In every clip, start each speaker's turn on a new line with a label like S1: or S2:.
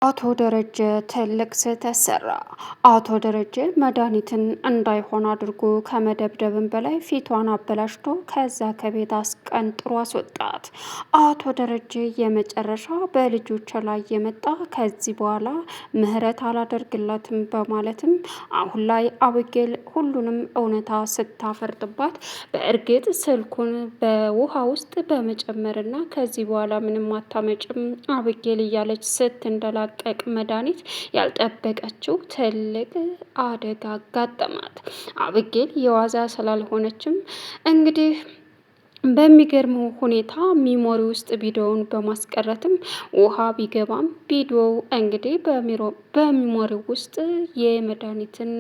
S1: አቶ ደረጀ ትልቅ ስህተት ሰራ። አቶ ደረጀ መድኃኒትን እንዳይሆን አድርጎ ከመደብደብም በላይ ፊቷን አበላሽቶ ከዛ ከቤት አስቀንጥሮ አስወጣት። አቶ ደረጀ የመጨረሻ በልጆች ላይ የመጣ ከዚህ በኋላ ምህረት አላደርግላትም በማለትም አሁን ላይ አብጌል ሁሉንም እውነታ ስታፈርጥባት በእርግጥ ስልኩን በውሃ ውስጥ በመጨመርና ከዚህ በኋላ ምንም አታመጭም አብጌል እያለች ስትንደላ ቀቅ መድኃኒት ያልጠበቀችው ትልቅ አደጋ አጋጠማት። አብጌል የዋዛ ስላልሆነችም እንግዲህ በሚገርመው ሁኔታ ሚሞሪ ውስጥ ቪዲዮውን በማስቀረትም ውሃ ቢገባም ቪዲዮው እንግዲህ በሚሞሪ ውስጥ የመድኃኒትን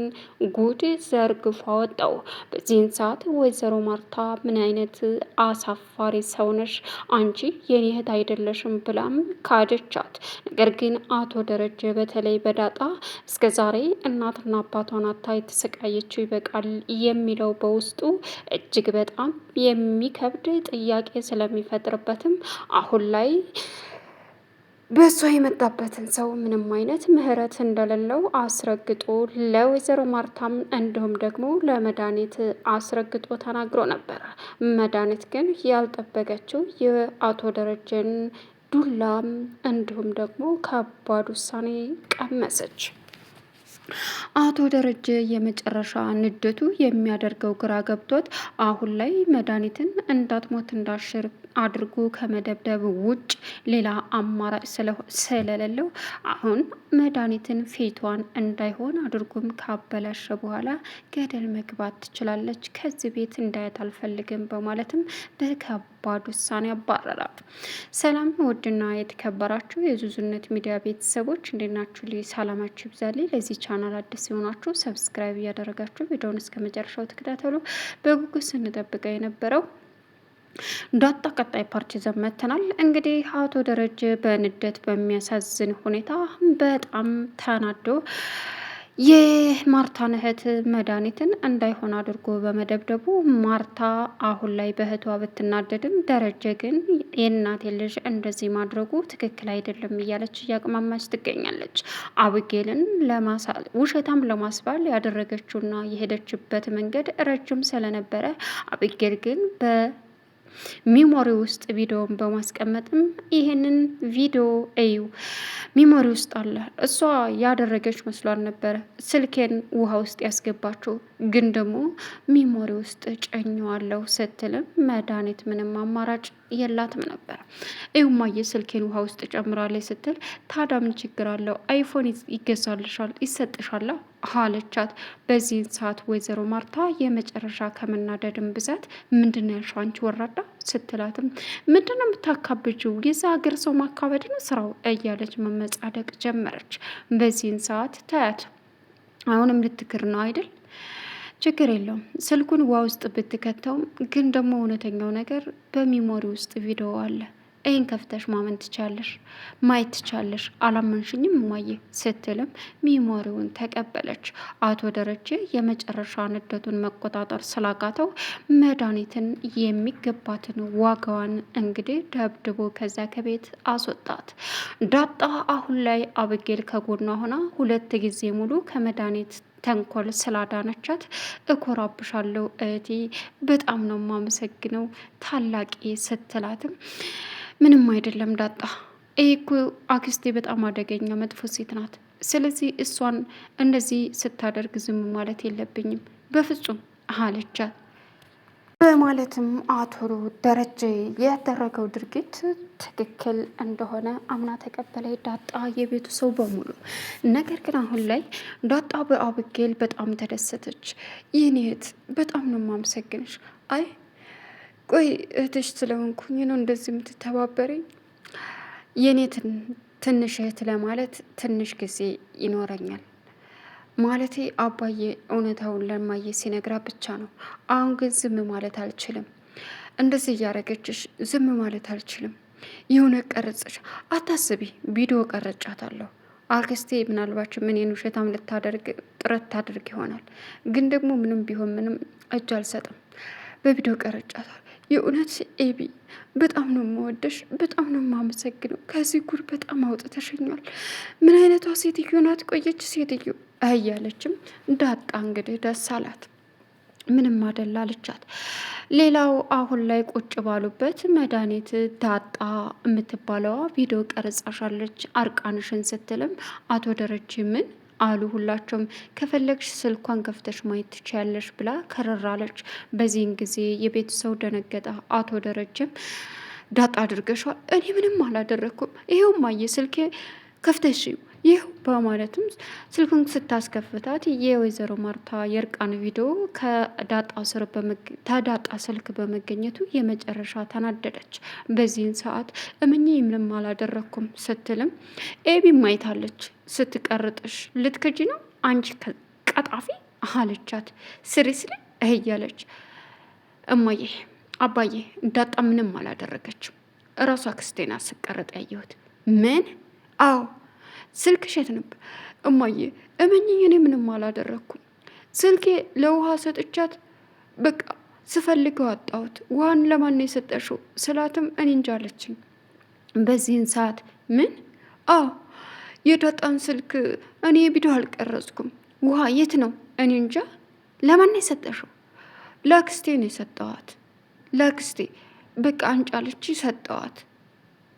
S1: ጉድ ዘርግፎ አወጣው። በዚህን ሰዓት ወይዘሮ ማርታ ምን አይነት አሳፋሪ ሰውነሽ አንቺ የኔ እህት አይደለሽም ብላም ካደቻት። ነገር ግን አቶ ደረጀ በተለይ በዳጣ እስከ ዛሬ እናትና አባቷን አታ የተሰቃየችው ይበቃል የሚለው በውስጡ እጅግ በጣም የሚከብድ ጥያቄ ስለሚፈጥርበትም አሁን ላይ በሷ የመጣበትን ሰው ምንም አይነት ምህረት እንደሌለው አስረግጦ ለወይዘሮ ማርታም እንዲሁም ደግሞ ለመድኃኒት አስረግጦ ተናግሮ ነበረ። መድኃኒት ግን ያልጠበቀችው የአቶ ደረጀን ዱላም እንዲሁም ደግሞ ከባድ ውሳኔ ቀመሰች። አቶ ደረጀ የመጨረሻ ንደቱ የሚያደርገው ግራ ገብቶት አሁን ላይ መድኃኒትን እንዳትሞት እንዳሽር አድርጎ ከመደብደብ ውጭ ሌላ አማራጭ ስለሌለው አሁን መድኃኒትን ፊቷን እንዳይሆን አድርጎም ካበላሸ በኋላ ገደል መግባት ትችላለች፣ ከዚህ ቤት እንዳያት አልፈልግም በማለትም በከባድ ውሳኔ አባረራል። ሰላም ውድና የተከበራችሁ የዙዙነት ሚዲያ ቤተሰቦች እንዴት ናችሁ? ሰላማችሁ ይብዛልኝ። ለዚህ ቻናል አዲስ የሆናችሁ ሰብስክራይብ እያደረጋችሁ ቪዲዮውን እስከ መጨረሻው ተከታተሉ። በጉጉት ስንጠብቀው የነበረው ዳጣ ቀጣይ ፓርት ይዘን መጥተናል። እንግዲህ አቶ ደረጀ በንዴት በሚያሳዝን ሁኔታ በጣም ተናዶ የማርታን እህት መድኃኒትን እንዳይሆን አድርጎ በመደብደቡ ማርታ አሁን ላይ በእህቷ ብትናደድም ደረጀ ግን የእናቴ ልጅ እንደዚህ ማድረጉ ትክክል አይደለም እያለች እያቅማማች ትገኛለች። አብጌልን ውሸታም ለማስባል ያደረገችውና የሄደችበት መንገድ ረጅም ስለነበረ አብጌል ግን ሚሞሪ ውስጥ ቪዲዮን በማስቀመጥም ይሄንን ቪዲዮ እዩ ሚሞሪ ውስጥ አለ። እሷ ያደረገች መስሏል ነበረ ስልኬን ውሃ ውስጥ ያስገባችው፣ ግን ደግሞ ሚሞሪ ውስጥ ጨኘዋለሁ ስትልም መድኃኒት ምንም አማራጭ የላትም ነበር። እዩማየ ስልኬን ውሃ ውስጥ ጨምራለች ስትል ታዲያ ምን ችግር አለው? አይፎን ይገዛልሻል ይሰጥሻላ አለቻት። በዚህን ሰዓት ወይዘሮ ማርታ የመጨረሻ ከመናደድም ብዛት ምንድን ያልሽው አንቺ ወራዳ ስትላትም ምንድን ነው የምታካብጂው? የዛ ሀገር ሰው ማካበድ ነው ስራው እያለች መመጻደቅ ጀመረች። በዚህን ሰዓት ታያት አሁንም ልትክር ነው አይደል? ችግር የለውም ስልኩን ውሃ ውስጥ ብትከተውም ግን ደግሞ እውነተኛው ነገር በሚሞሪ ውስጥ ቪዲዮ አለ። ይህን ከፍተሽ ማመን ትቻለሽ፣ ማየት ትቻለሽ። አላመንሽኝም እማዬ ስትልም ሚሞሪውን ተቀበለች። አቶ ደረጀ የመጨረሻ ንደቱን መቆጣጠር ስላቃተው መድኃኒትን የሚገባትን ዋጋዋን እንግዲህ ደብድቦ ከዛ ከቤት አስወጣት። ዳጣ አሁን ላይ አብጌል ከጎኗ ሆና 2 ጊዜ ሙሉ ከመድኃኒት ተንኮል ስላዳነቻት እኮራብሻለሁ እህቴ፣ በጣም ነው ማመሰግነው ታላቂ ስትላትም ምንም አይደለም ዳጣ፣ ይህ እኮ አክስቴ በጣም አደገኛ መጥፎ ሴት ናት። ስለዚህ እሷን እንደዚህ ስታደርግ ዝም ማለት የለብኝም በፍጹም አለቻት። በማለትም አቶ ደረጀ ያደረገው ድርጊት ትክክል እንደሆነ አምና ተቀበለ ዳጣ የቤቱ ሰው በሙሉ። ነገር ግን አሁን ላይ ዳጣ በአብጌል በጣም ተደሰተች። ይህን እህት በጣም ነው ማመሰግንሽ። አይ ቆይ እህትሽ ስለሆንኩኝ ነው እንደዚህ የምትተባበረኝ? የኔ ትንሽ እህት ለማለት ትንሽ ጊዜ ይኖረኛል ማለቴ አባዬ እውነታውን ለማየ ሲነግራ ብቻ ነው። አሁን ግን ዝም ማለት አልችልም። እንደዚህ እያረገችሽ ዝም ማለት አልችልም። የሆነ ቀረጸች አታስቢ፣ ቪዲዮ ቀረጫታለሁ። አክስቴ ምናልባች እኔን ውሸታም ልታደርግ ጥረት ታደርግ ይሆናል፣ ግን ደግሞ ምንም ቢሆን ምንም እጅ አልሰጥም። በቪዲዮ ቀረጫታል። የእውነት ኤቢ በጣም ነው የምወደሽ፣ በጣም ነው የማመሰግነው። ከዚህ ጉር በጣም አውጥተሽኛል። ምን አይነቷ ሴትዮ ናት? ቆየች ሴትዮ እያለችም ዳጣ እንግዲህ ደስ አላት። ምንም አደላ አለቻት። ሌላው አሁን ላይ ቁጭ ባሉበት መድኃኒት ዳጣ የምትባለዋ ቪዲዮ ቀርጻሻለች አርቃንሽን ስትልም አቶ ደረጀ ምን አሉ ሁላቸውም። ከፈለግሽ ስልኳን ከፍተሽ ማየት ትችያለሽ ብላ ከረራለች። በዚህን ጊዜ የቤት ሰው ደነገጠ። አቶ ደረጀም ዳጣ አድርገሻል፣ እኔ ምንም አላደረግኩም፣ ይሄው ማየ ስልኬ ከፍተሽ ይህ በማለትም ስልኩን ስታስከፍታት የወይዘሮ ማርታ የእርቃን ቪዲዮ ከዳጣ ስልክ በመገኘቱ የመጨረሻ ተናደደች። በዚህን ሰዓት እምኜ ምንም አላደረግኩም ስትልም ኤቢ ማይታለች። ስትቀርጥሽ ልትክጂ ነው አንቺ ቀጣፊ አለቻት። ስሪስሊ እያለች እማዬ አባዬ ዳጣ ምንም አላደረገችም፣ እራሷ ክስቴና ስቀረጥ ያየሁት። ምን? አዎ ስልክ ሸት ነበር እማዬ እመኝኝ፣ እኔ ምንም አላደረግኩም። ስልኬ ለውሃ ሰጥቻት በቃ ስፈልገው አጣሁት። ውሃን ለማን የሰጠሽው ስላትም እኔ እንጃ አለችኝ። በዚህን ሰዓት ምን? አዎ የዳጣን ስልክ እኔ ቪዲዮ አልቀረጽኩም። ውሃ የት ነው? እኔ እንጃ። ለማን የሰጠሽው? ለአክስቴ ነው የሰጠዋት። ለአክስቴ በቃ አንጫለች ሰጠዋት።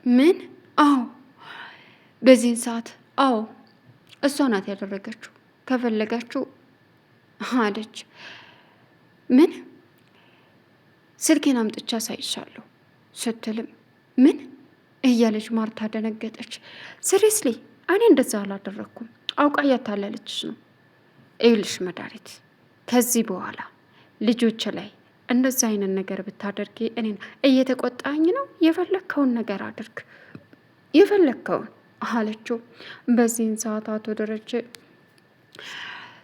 S1: ምን? አዎ በዚህን ሰዓት አዎ እሷ ናት ያደረገችው፣ ከፈለጋችሁ አለች። ምን? ስልኬን አምጥቻ ሳይሻለሁ ስትልም ምን እያለች ማርታ ደነገጠች። ስሪስሊ እኔ እንደዛ አላደረግኩም፣ አውቃ እያታለለችሽ ነው። ይኸውልሽ መድኃኒት፣ ከዚህ በኋላ ልጆች ላይ እንደዛ አይነት ነገር ብታደርጊ እኔን እየተቆጣኝ ነው። የፈለግከውን ነገር አድርግ፣ የፈለግከውን አለችው። በዚህን ሰዓት አቶ ደረጀ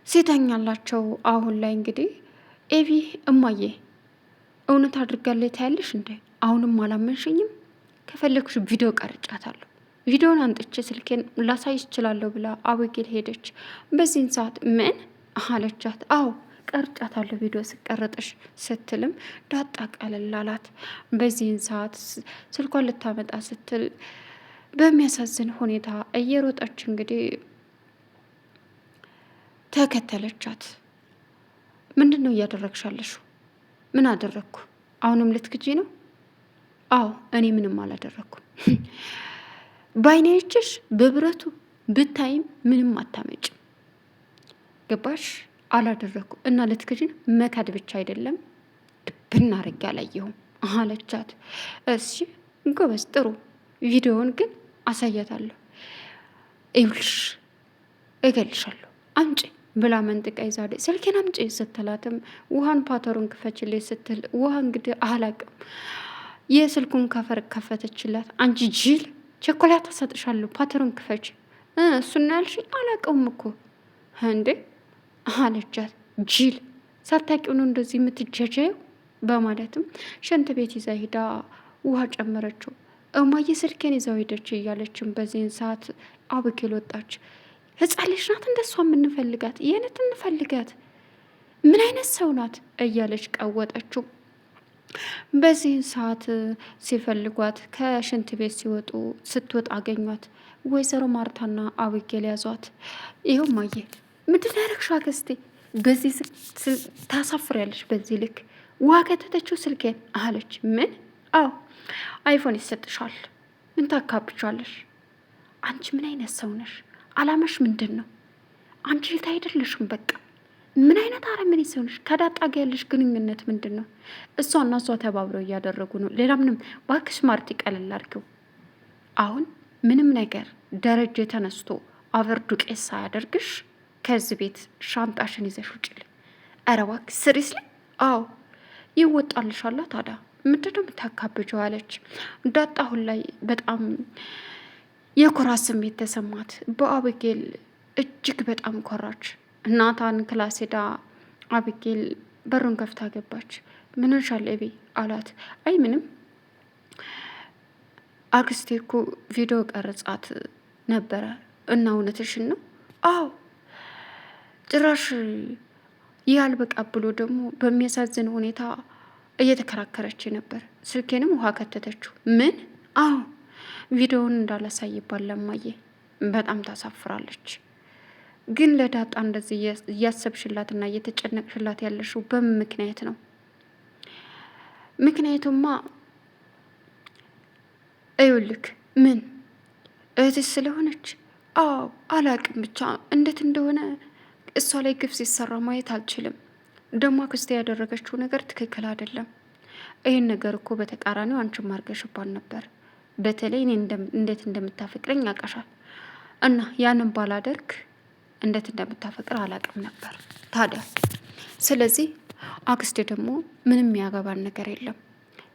S1: ሲተኛላቸው አሁን ላይ እንግዲህ ኤቪ እማዬ እውነት አድርጋለች ታያለሽ እንዴ? አሁንም አላመንሽኝም? ከፈለግሽ ቪዲዮ ቀርጫታለሁ፣ ቪዲዮን አንጥቼ ስልኬን ላሳይ እችላለሁ ብላ አቤጌል ሄደች። በዚህን ሰዓት ምን አለቻት? አዎ ቀርጫታለሁ ቪዲዮ ስቀረጥሽ ስትልም ዳጣ ቀለል አላት። በዚህን ሰዓት ስልኳን ልታመጣ ስትል በሚያሳዝን ሁኔታ እየሮጠች እንግዲህ ተከተለቻት። ምንድን ነው እያደረግሻለሽ? ምን አደረግኩ? አሁንም ልትክጂ ነው? አዎ እኔ ምንም አላደረግኩም። ባይኔችሽ በብረቱ ብታይም ምንም አታመጭም። ገባሽ? አላደረግኩ እና ልትክጂ ነው? መካድ ብቻ አይደለም ድብና አድርጌ አላየሁም አለቻት። እሺ ጎበዝ፣ ጥሩ ቪዲዮውን ግን አሳያታለሁ። ይኸውልሽ እገልሻለሁ፣ አምጪ ብላ መንጥቃ ይዛለ ስልኬን አምጪ ስትላትም ውሃን ፓተሩን ክፈችልኝ ስትል ውሃ እንግዲህ አላቅም የስልኩን ከፈር ከፈተችላት። አንቺ ጅል ቸኮላት ተሰጥሻለሁ፣ ፓተሩን ክፈች። እሱና ያልሽኝ አላቀውም እኮ እንዴ አለቻት። ጅል ሳታውቂው ነው እንደዚህ የምትጀጀየው በማለትም ሽንት ቤት ይዛ ሂዳ ውሃ ጨመረችው። እማዬ ስልኬን ይዛው ሄደች እያለችም በዚህን ሰዓት አብጌል ወጣች። ህፃን ልጅ ናት እንደሷ የምንፈልጋት የነት እንፈልጋት፣ ምን አይነት ሰው ናት እያለች ቀወጠችው። በዚህን ሰዓት ሲፈልጓት ከሽንት ቤት ስትወጣ አገኟት። ወይዘሮ ማርታና አብጌል ያዟት። ይኸው እማዬ ምንድን ያደረግሽ አክስቴ? በዚህ ታሳፍሪያለሽ፣ በዚህ ልክ ውሃ ከተተችው ስልኬን አለች። ምን? አዎ አይፎን ይሰጥሻል፣ ምን ታካብቻለሽ? አንቺ ምን አይነት ሰው ነሽ? አላማሽ ምንድን ነው? አንቺ ልት አይደለሽም። በቃ ምን አይነት አረመኔ ሰው ነሽ? ከዳጣ ጋር ያለሽ ግንኙነት ምንድን ነው? እሷና እሷ ተባብረው እያደረጉ ነው። ሌላ ምንም ባክሽ ማርቲ ቀለል አድርጊው። አሁን ምንም ነገር ደረጀ ተነስቶ አፈር ዱቄት ሳያደርግሽ ከዚህ ቤት ሻንጣሽን ይዘሽ ውጭልኝ። ኧረ እባክሽ ስሪስሊ። አዎ ይወጣልሻላ። ታዲያ ምንድን ነው የምታካብጀው? አለች ዳጣ። አሁን ላይ በጣም የኩራት ስሜት ተሰማት። በአብጌል እጅግ በጣም ኮራች። ናታን ክላስ ሄዳ አብጌል በሩን ከፍታ ገባች። ምን ሆንሻል ኤቢ አላት። አይ ምንም አክስቴ እኮ ቪዲዮ ቀረጻት ነበረ እና እውነትሽን ነው? አዎ ጭራሽ ያልበቃ ብሎ ደግሞ በሚያሳዝን ሁኔታ እየተከራከረች ነበር። ስልኬንም ውሃ ከተተችው። ምን? አዎ ቪዲዮውን እንዳላሳይባል ለማየ በጣም ታሳፍራለች። ግን ለዳጣ እንደዚህ እያሰብሽላትና እየተጨነቅሽላት ያለሽው በምን ምክንያት ነው? ምክንያቱማ እዩልክ ምን እህትሽ ስለሆነች? አዎ አላቅም፣ ብቻ እንዴት እንደሆነ እሷ ላይ ግፍ ሲሰራ ማየት አልችልም። ደግሞ አክስቴ ያደረገችው ነገር ትክክል አይደለም። ይህን ነገር እኮ በተቃራኒው አንቺም አድርገሽባል ነበር። በተለይ እኔ እንዴት እንደምታፈቅረኝ ያውቃሻል። እና ያንን ባላደርግ እንዴት እንደምታፈቅር አላቅም ነበር ታዲያ። ስለዚህ አክስቴ ደግሞ ምንም ያገባን ነገር የለም፣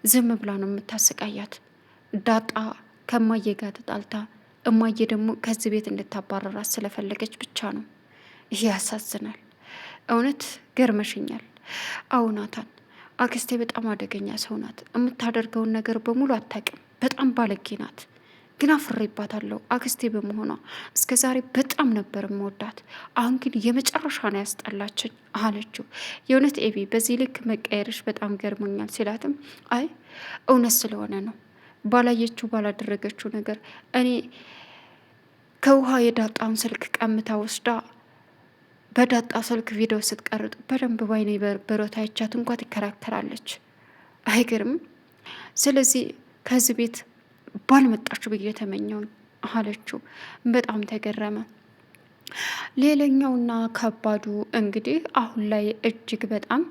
S1: ዝም ብላ ነው የምታሰቃያት። ዳጣ ከማየ ጋር ተጣልታ እማዬ ደግሞ ከዚህ ቤት እንድታባረራት ስለፈለገች ብቻ ነው። ይህ ያሳዝናል። እውነት ገርመሽኛል። አዎ ናታን፣ አክስቴ በጣም አደገኛ ሰው ናት። የምታደርገውን ነገር በሙሉ አታውቅም። በጣም ባለጌ ናት። ግን አፍሬባታለሁ አክስቴ በመሆኗ። እስከ ዛሬ በጣም ነበር የምወዳት፣ አሁን ግን የመጨረሻ ነው ያስጠላችኝ አለችው። የእውነት ኤቢ በዚህ ልክ መቀየርሽ በጣም ገርሞኛል ሲላትም፣ አይ እውነት ስለሆነ ነው፣ ባላየችው ባላደረገችው ነገር እኔ ከውሃ የዳጣውን ስልክ ቀምታ ወስዳ በዳጣ ስልክ ቪዲዮ ስትቀርጥ በደንብ ባይኔ በሮታ አይቻት እንኳ ትከራከራለች። አይገርም? ስለዚህ ከዚህ ቤት ባልመጣችሁ ብዬ ተመኘው አለችው። በጣም ተገረመ። ሌላኛውና ከባዱ እንግዲህ አሁን ላይ እጅግ በጣም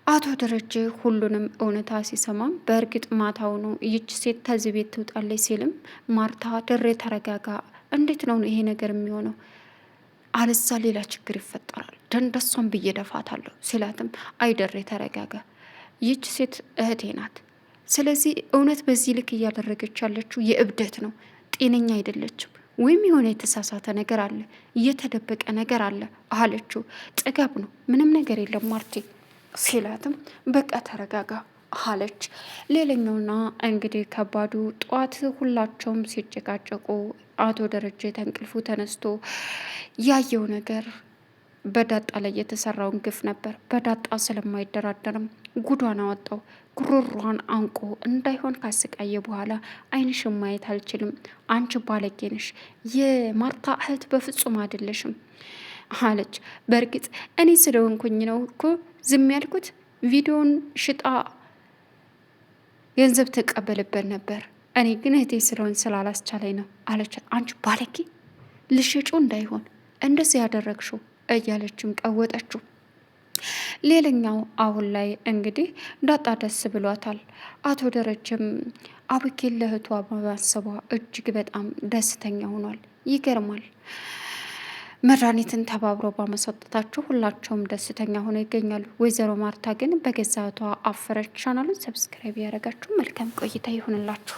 S1: አቶ ደረጀ ሁሉንም እውነታ ሲሰማም፣ በእርግጥ ማታውኑ ይች ሴት ከዚህ ቤት ትውጣለች ሲልም፣ ማርታ ድሬ ተረጋጋ፣ እንዴት ነው ይሄ ነገር የሚሆነው? አለዛ ሌላ ችግር ይፈጠራል፣ ደንደሷን ብዬ ደፋታለሁ ሲላትም፣ አይደሬ ተረጋጋ፣ ይች ሴት እህቴ ናት። ስለዚህ እውነት በዚህ ልክ እያደረገች ያለችው የእብደት ነው፣ ጤነኛ አይደለችም። ወይም የሆነ የተሳሳተ ነገር አለ፣ እየተደበቀ ነገር አለ አለችው። ጥጋብ ነው፣ ምንም ነገር የለም ማርቴ ሲላትም፣ በቃ ተረጋጋ አለች። ሌላኛውና እንግዲህ ከባዱ ጠዋት ሁላቸውም ሲጨቃጨቁ አቶ ደረጀ ተንቅልፉ ተነስቶ ያየው ነገር በዳጣ ላይ የተሰራውን ግፍ ነበር። በዳጣ ስለማይደራደርም ጉዷን አወጣው። ጉሮሯን አንቆ እንዳይሆን ካሰቃየ በኋላ ዓይንሽን ማየት አልችልም፣ አንቺ ባለጌ ነሽ፣ የማርታ እህት በፍጹም አይደለሽም አለች። በእርግጥ እኔ ስለሆንኩኝ ነው እኮ ዝም ያልኩት፣ ቪዲዮን ሽጣ ገንዘብ ተቀበልበት ነበር፣ እኔ ግን እህቴ ስለሆን ስላላስቻለኝ ነው አለች። አንቺ ባለጌ፣ ልሽጩ እንዳይሆን እንደዚህ ያደረግሽው እያለችም ቀወጠችው። ሌላኛው አሁን ላይ እንግዲህ ዳጣ ደስ ብሏታል። አቶ ደረጀም አብኬል ለእህቷ በማሰቧ እጅግ በጣም ደስተኛ ሆኗል። ይገርማል። መድኃኒትን ተባብሮ በመሰጠታቸው ሁላቸውም ደስተኛ ሆነው ይገኛሉ። ወይዘሮ ማርታ ግን በገዛ እህቷ አፈረች። ቻናሉን ሰብስክራይብ ያደረጋችሁ መልካም ቆይታ ይሁንላችሁ።